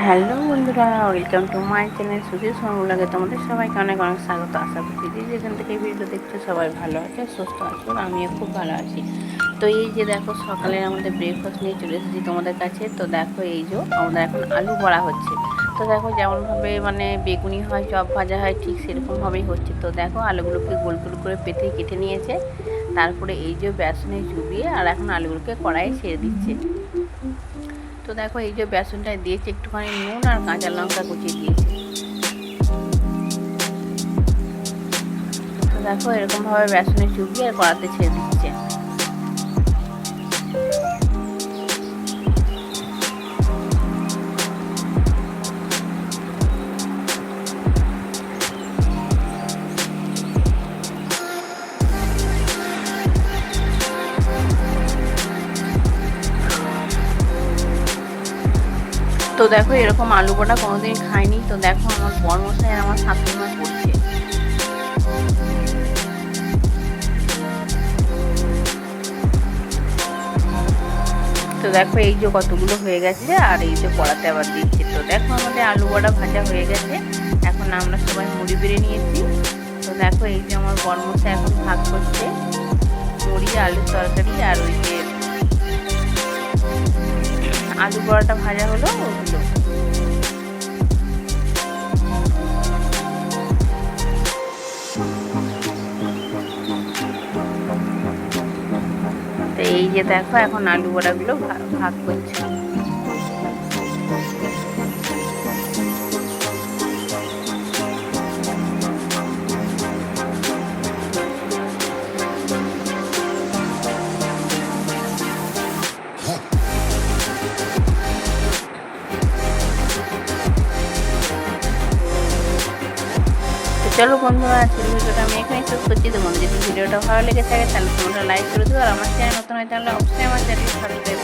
Hello বন্ধুরা, welcome to my channel Sudhir সঙ্গে তোমাদের সবাইকে অনেক অনেক স্বাগত। আশা করছি যে যেখান থেকে ভিডিও দেখছো সবাই ভালো আছে, সুস্থ আছো, আর আমিও খুব ভালো আছি। তো এই যে দেখো, সকালে আমাদের ব্রেকফাস্ট নিয়ে চলে এসেছি তোমাদের কাছে। তো দেখো, এই যে আমাদের এখন আলু বড়া হচ্ছে। তো দেখো, যেমনভাবে মানে বেগুনি হয়, চপ ভাজা হয়, ঠিক সেরকমভাবেই হচ্ছে। তো দেখো, আলুগুলোকে গোল গোল করে পেতে কেটে নিয়েছে। তারপরে এই যে বেসনে চুবিয়ে আর এখন আলুগুলোকে কড়াইয়ে ছেড়ে দিচ্ছে। তো দেখো, এই যে বেসনটা দিয়েছে, একটুখানি নুন আর কাঁচা লঙ্কা কুচিয়ে দিয়েছে। তো দেখো, এরকমভাবে বেসনে চুবিয়ে আর কড়াতে ছেড়ে দিচ্ছে। তো দেখো, এরকম আলু বড়া কোনোদিন খাইনি। তো দেখো, আমার বরমশাই আর আমার শাশুড়িমা করছে। তো দেখো, এই যে কতগুলো হয়ে গেছে, আর এই যে কড়াতে আবার দিচ্ছে। তো দেখো, আমাদের আলু বড়া ভাজা হয়ে গেছে। এখন আমরা সবাই মুড়ি বেড়ে নিয়েছি। তো দেখো, এই যে আমার বরমশাই এখন ভাগ করছে মুড়ি, আলুর তরকারি, আর ওই যে আলু বড়াটা ভাজা হলো ওগুলো। তো এই যে দেখো, এখন আলু বড়াগুলো ভাগ করছে। চলো বন্ধুরা, আজকের ভিডিওটা আমি এখানে শেষ করছি। তোমাদের যদি ভিডিওটা ভালো লেগে থাকে তাহলে তোমরা লাইক করে দিও, আর আমার চ্যানেল নতুন হয় তাহলে অবশ্যই আমার চ্যানেলকে সাবস্ক্রাইব